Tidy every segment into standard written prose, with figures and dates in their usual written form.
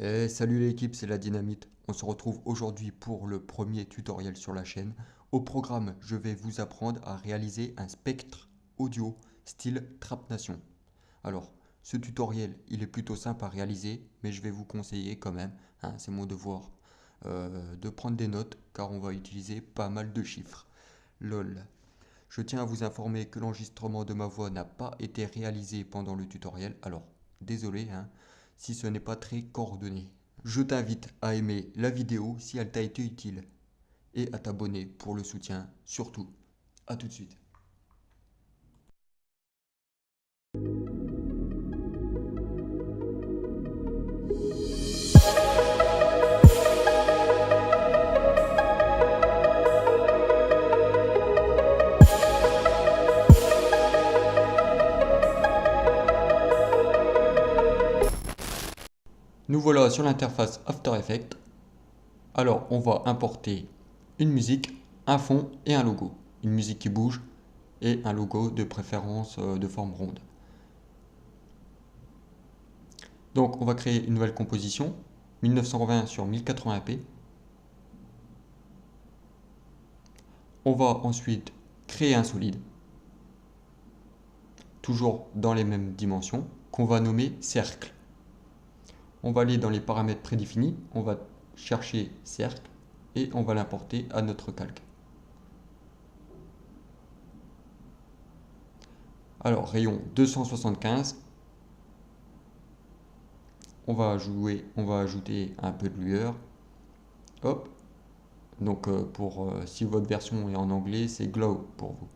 Salut l'équipe, c'est la Dynamite. On se retrouve aujourd'hui pour le premier tutoriel sur la chaîne. Au programme, je vais vous apprendre à réaliser un spectre audio style Trap Nation. Alors, ce tutoriel, il est plutôt simple à réaliser, mais je vais vous conseiller quand même, hein, c'est mon devoir, de prendre des notes car on va utiliser pas mal de chiffres. LOL. Je tiens à vous informer que l'enregistrement de ma voix n'a pas été réalisé pendant le tutoriel, alors désolé hein, si ce n'est pas très coordonné. Je t'invite à aimer la vidéo si elle t'a été utile et à t'abonner pour le soutien surtout. A tout de suite. Nous voilà sur l'interface After Effects. Alors on va importer une musique, un fond et un logo. Une musique qui bouge et un logo de préférence de forme ronde. Donc on va créer une nouvelle composition, 1920 sur 1080p. On va ensuite créer un solide, toujours dans les mêmes dimensions, qu'on va nommer cercle. On va aller dans les paramètres prédéfinis, on va chercher cercle et on va l'importer à notre calque. Alors rayon 275, on va ajouter un peu de lueur. Hop. Donc si votre version est en anglais, c'est glow pour vous.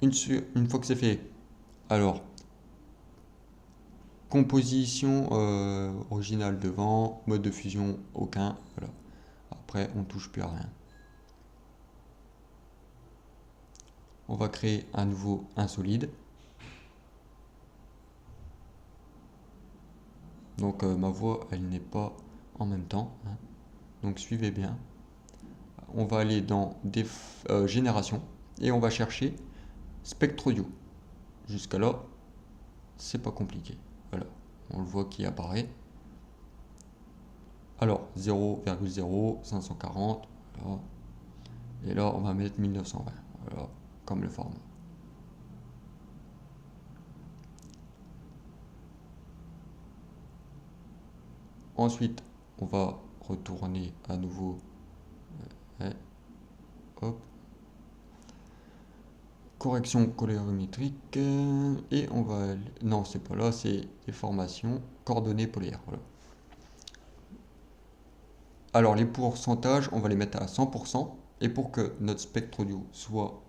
Une fois que c'est fait, alors composition originale devant, mode de fusion aucun, voilà. Après on touche plus à rien. On va créer à nouveau un solide. Donc ma voix elle n'est pas en même temps, hein. Donc suivez bien. On va aller dans génération et on va chercher spectre audio. Jusqu'à là, c'est pas compliqué. Voilà, on le voit qui apparaît. Alors 0,0540, voilà. Et là on va mettre 1920, voilà, comme le format. Ensuite, on va retourner à nouveau. Hop. Correction colorimétrique. Et on va... Non, c'est pas là, c'est déformation, coordonnées polaires. Voilà. Alors, les pourcentages, on va les mettre à 100%. Et pour que notre spectre audio soit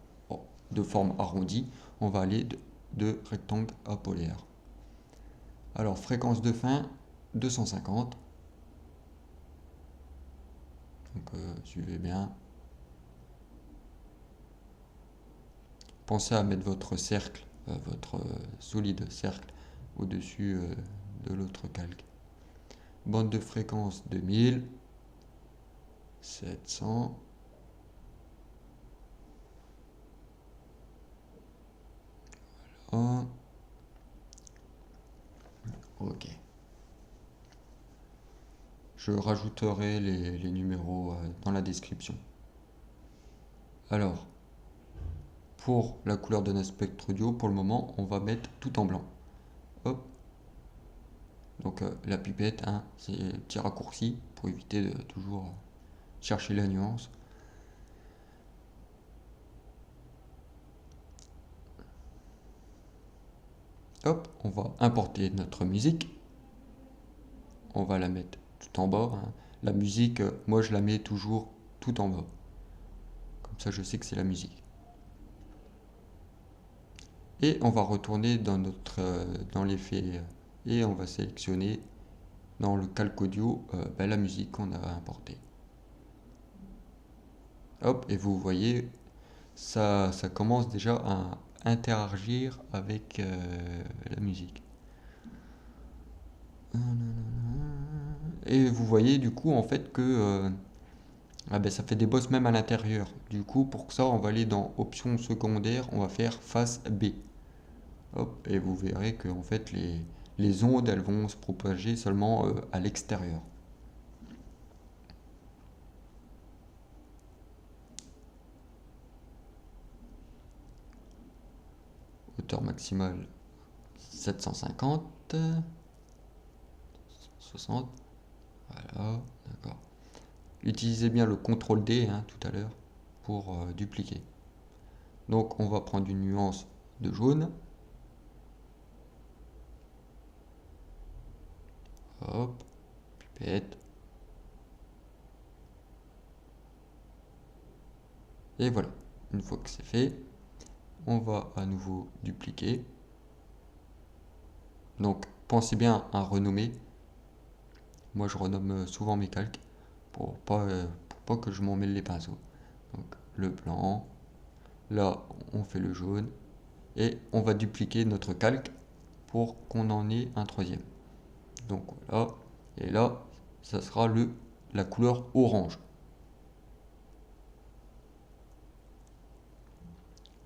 de forme arrondie, on va aller de rectangle à polaire. Alors, fréquence de fin, 250. Donc, suivez bien. Pensez à mettre votre cercle, votre solide cercle au-dessus de l'autre calque. Bande de fréquence 2000, 700. Voilà. Ok. Je rajouterai les numéros dans la description. Alors, pour la couleur de notre spectre audio, pour le moment, on va mettre tout en blanc. Hop. Donc la pipette, hein, c'est un petit raccourci pour éviter de toujours chercher la nuance. Hop, on va importer notre musique. On va la mettre tout en bas, hein. La musique, moi je la mets toujours tout en bas. Comme ça je sais que c'est la musique. Et on va retourner dans l'effet et on va sélectionner dans le calque audio la musique qu'on a importée. Hop, et vous voyez, ça commence déjà à interagir avec la musique. Et vous voyez du coup en fait que ça fait des bosses même à l'intérieur. Du coup pour ça on va aller dans options secondaires, on va faire face B. Hop, et vous verrez que en fait les ondes elles vont se propager seulement à l'extérieur. Hauteur maximale 750, 60, voilà, d'accord. Utilisez bien le CTRL D hein, tout à l'heure pour dupliquer. Donc on va prendre une nuance de jaune. Hop, pipette. Et voilà, une fois que c'est fait, on va à nouveau dupliquer. Donc pensez bien à renommer. Moi je renomme souvent mes calques pour pas que je m'en mêle les pinceaux. Donc le blanc, là on fait le jaune et on va dupliquer notre calque pour qu'on en ait un troisième. Donc voilà, et là ça sera la couleur orange.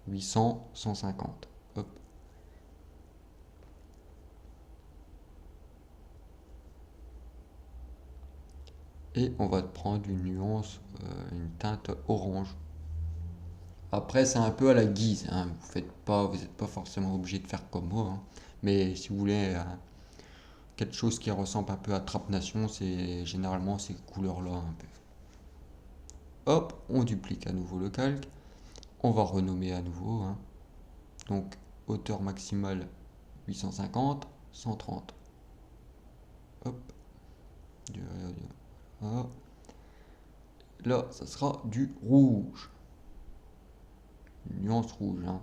800, 150. Hop. Et on va prendre une nuance, une teinte orange. Après, c'est un peu à la guise, hein. Vous n'êtes pas forcément obligé de faire comme moi, hein. Mais si vous voulez quelque chose qui ressemble un peu à Trap Nation, c'est généralement ces couleurs-là un peu. Hop, on duplique à nouveau le calque. On va renommer à nouveau, hein. Donc, hauteur maximale 850, 130. Hop. Voilà. Là, ça sera du rouge. Une nuance rouge, hein.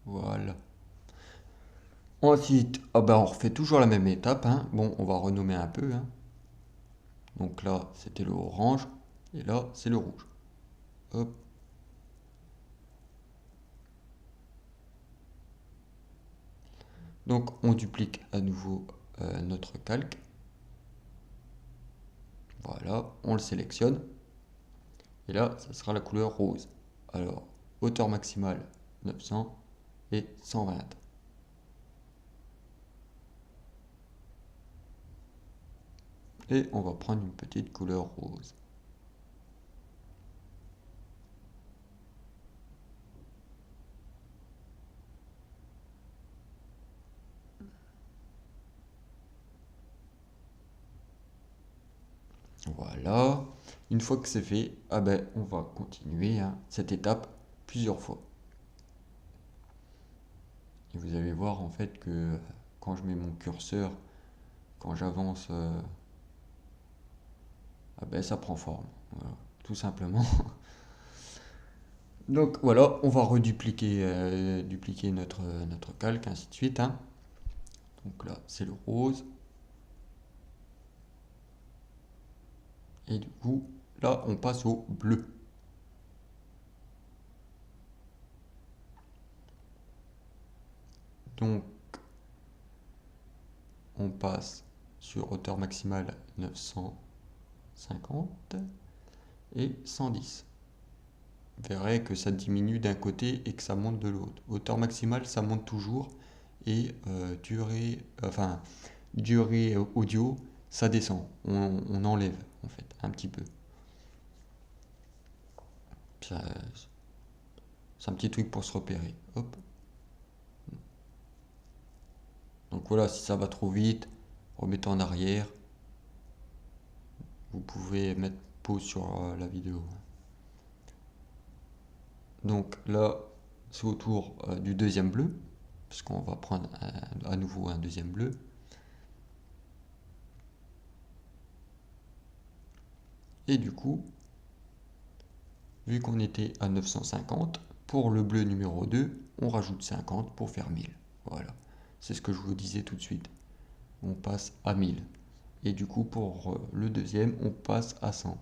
Voilà. Ensuite, on refait toujours la même étape, hein. Bon, on va renommer un peu, hein. Donc là, c'était le orange. Et là, c'est le rouge. Hop. Donc, on duplique à nouveau notre calque. Voilà, on le sélectionne. Et là, ça sera la couleur rose. Alors, hauteur maximale 900 et 120. Et on va prendre une petite couleur rose. Voilà. Une fois que c'est fait, on va continuer hein, cette étape plusieurs fois. Et vous allez voir en fait que quand je mets mon curseur, quand j'avance, ça prend forme. Voilà, tout simplement. Donc voilà, on va redupliquer dupliquer notre calque, ainsi de suite, hein. Donc là, c'est le rose. Et du coup, là, on passe au bleu. Donc, on passe sur hauteur maximale 950 et 110. Vous verrez que ça diminue d'un côté et que ça monte de l'autre. Hauteur maximale, ça monte toujours. Et durée audio, ça descend. On enlève, en fait, un petit peu. C'est un petit truc pour se repérer. Hop. Donc voilà, si ça va trop vite, remettez en arrière. Vous pouvez mettre pause sur la vidéo. Donc là, c'est au tour du deuxième bleu, puisqu'on va prendre à nouveau un deuxième bleu. Et du coup, vu qu'on était à 950, pour le bleu numéro 2, on rajoute 50 pour faire 1000. Voilà, c'est ce que je vous disais tout de suite. On passe à 1000. Et du coup, pour le deuxième, on passe à 100.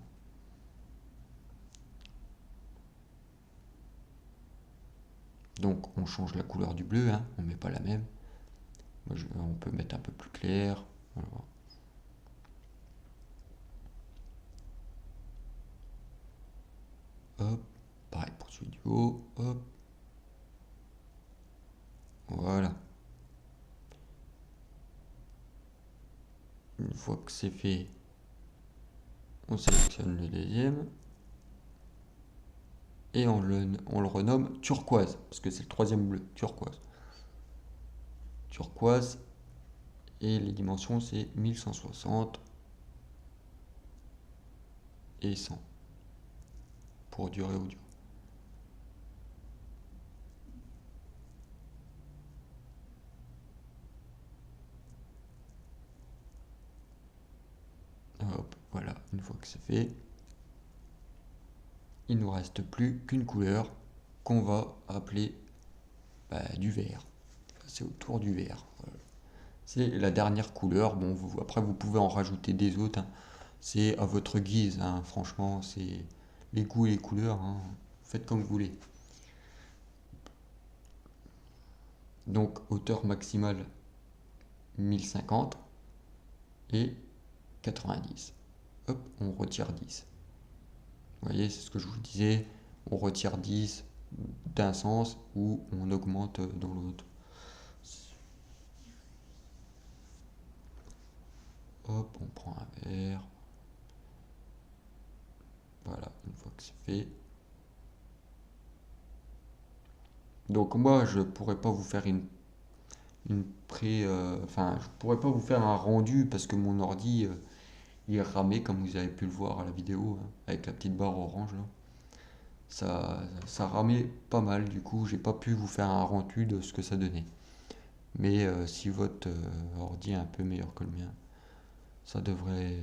Donc on change la couleur du bleu, hein, on met pas la même. On peut mettre un peu plus clair. Voilà. Hop, pareil pour celui du haut. Hop, voilà. Une fois que c'est fait, on sélectionne le deuxième et on le renomme turquoise parce que c'est le troisième bleu, turquoise. Turquoise et les dimensions c'est 1160 et 100 pour durée audio. Hop, voilà, une fois que c'est fait, il ne nous reste plus qu'une couleur qu'on va appeler du vert. C'est autour du vert. Voilà. C'est la dernière couleur. Bon, après vous pouvez en rajouter des autres, hein. C'est à votre guise, hein. Franchement, c'est les goûts et les couleurs, hein. Faites comme vous voulez. Donc hauteur maximale 1050 et 90. Hop, on retire 10. Vous voyez, c'est ce que je vous disais. On retire 10 d'un sens ou on augmente dans l'autre. Hop, on prend un verre. Voilà, une fois que c'est fait. Donc moi, je pourrais pas vous faire enfin, je pourrais pas vous faire un rendu parce que mon ordi, il est ramé comme vous avez pu le voir à la vidéo, hein, avec la petite barre orange là. Ça ramait pas mal, du coup, j'ai pas pu vous faire un rendu de ce que ça donnait. Mais si votre ordi est un peu meilleur que le mien, ça devrait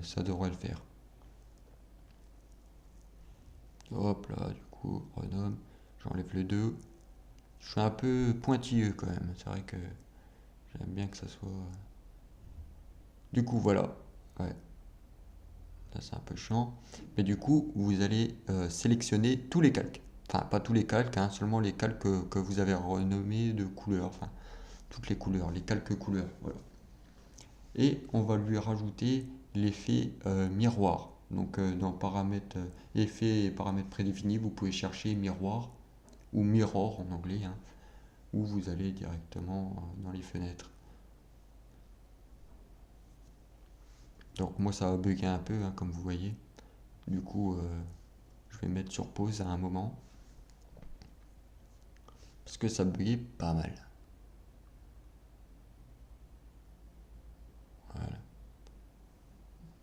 le faire. Hop là, du coup, renomme, j'enlève le 2. Je suis un peu pointilleux quand même, c'est vrai que j'aime bien que ça soit. Du coup, voilà. Ouais, là c'est un peu chiant. Mais du coup, vous allez sélectionner tous les calques. Enfin, pas tous les calques, hein, seulement les calques que vous avez renommés de couleurs. Enfin, toutes les couleurs, les calques couleurs. Voilà. Et on va lui rajouter l'effet miroir. Donc, dans paramètres, effets et paramètres prédéfinis, vous pouvez chercher miroir ou mirror en anglais, hein, où vous allez directement dans les fenêtres. Donc moi ça va bugger un peu, hein, comme vous voyez. Du coup, je vais mettre sur pause à un moment. Parce que ça buguait pas mal. Voilà.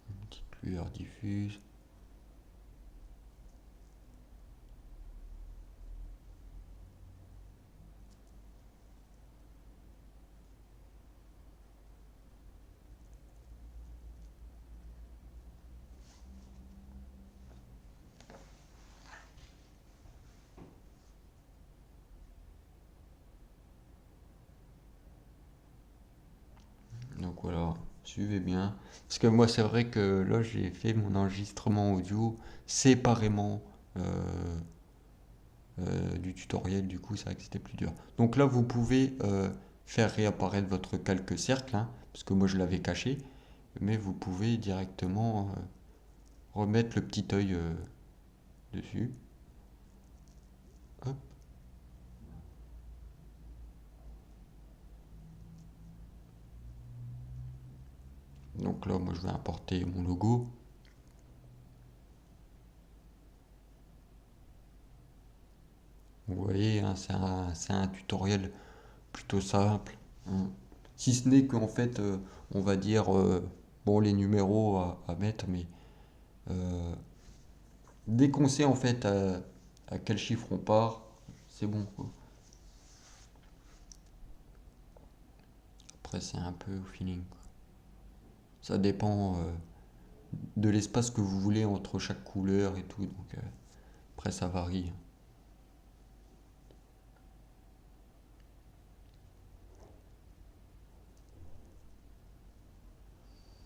Une petite lueur diffuse. Donc voilà, suivez bien. Parce que moi c'est vrai que là j'ai fait mon enregistrement audio séparément du tutoriel, du coup c'est vrai que c'était plus dur. Donc là vous pouvez faire réapparaître votre calque cercle, hein, parce que moi je l'avais caché, mais vous pouvez directement remettre le petit œil dessus. Hop. Donc là moi je vais importer mon logo. Vous voyez, hein, c'est un tutoriel plutôt simple, hein. Si ce n'est qu'en fait, on va dire, bon, les numéros à mettre, mais euh, dès qu'on sait en fait à quel chiffre on part, c'est bon, quoi. Après, c'est un peu au feeling, quoi. Ça dépend de l'espace que vous voulez entre chaque couleur et tout, donc après, ça varie.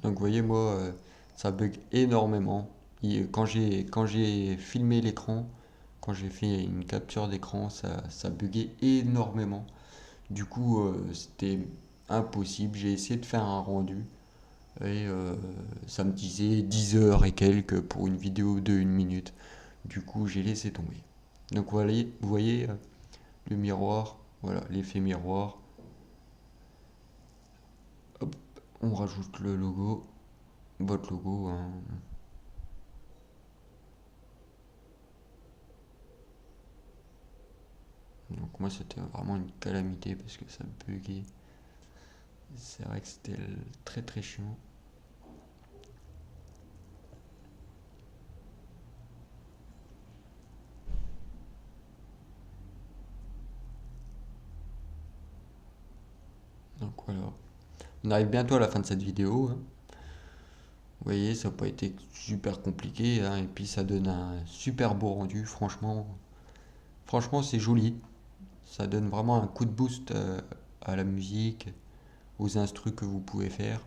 Donc, vous voyez, moi, ça bug énormément. Quand j'ai filmé l'écran, quand j'ai fait une capture d'écran, ça buguait énormément. Du coup, c'était impossible. J'ai essayé de faire un rendu et ça me disait 10 heures et quelques pour une vidéo de 1 minute. Du coup, j'ai laissé tomber. Donc, vous voyez le miroir, voilà, l'effet miroir. Hop, on rajoute le logo, votre logo, hein. Donc moi c'était vraiment une calamité parce que ça buguait. C'est vrai que c'était très très chiant. Donc voilà. On arrive bientôt à la fin de cette vidéo, hein. Vous voyez, ça n'a pas été super compliqué, hein, et puis ça donne un super beau rendu. Franchement c'est joli. Ça donne vraiment un coup de boost à la musique, aux instrus que vous pouvez faire.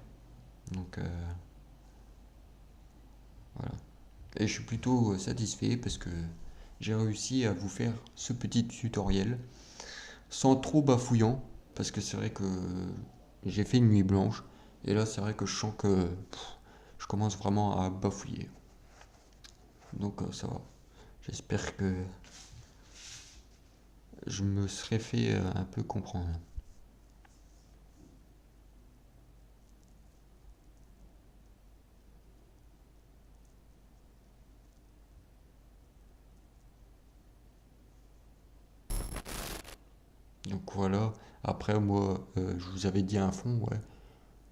Donc voilà. Et je suis plutôt satisfait parce que j'ai réussi à vous faire ce petit tutoriel sans trop bafouillant, parce que c'est vrai que j'ai fait une nuit blanche, et là c'est vrai que je sens que je commence vraiment à bafouiller. Donc ça va. J'espère que je me serais fait un peu comprendre. Donc voilà. Après moi, je vous avais dit un fond, ouais.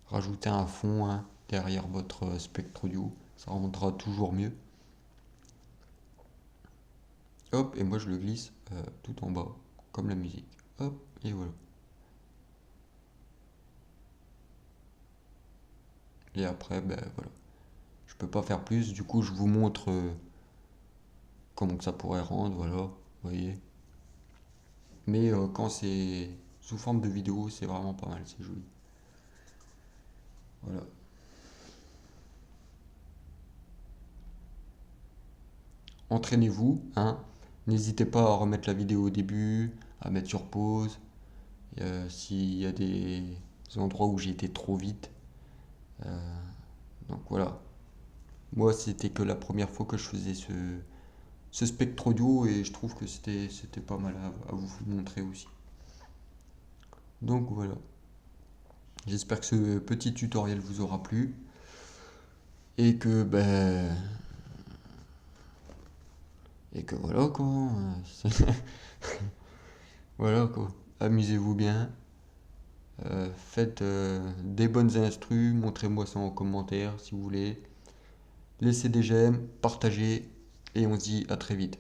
Rajoutez un fond, hein, derrière votre spectre audio, ça rendra toujours mieux. Hop, et moi je le glisse tout en bas, comme la musique. Hop, et voilà. Et après, ben voilà. Je peux pas faire plus, du coup je vous montre comment que ça pourrait rendre, voilà, vous voyez. Mais quand c'est sous forme de vidéo, c'est vraiment pas mal, c'est joli. Voilà. Entraînez-vous, hein. N'hésitez pas à remettre la vidéo au début, à mettre sur pause. S'il y a des endroits où j'ai été trop vite. Euh, donc voilà. Moi, c'était que la première fois que je faisais ce spectre audio et je trouve que c'était pas mal à vous montrer aussi. Donc voilà. J'espère que ce petit tutoriel vous aura plu et que ben et que voilà quoi. Voilà quoi. Amusez-vous bien. Faites des bonnes instrus. Montrez-moi ça en commentaire si vous voulez. Laissez des j'aime, partagez et on se dit à très vite.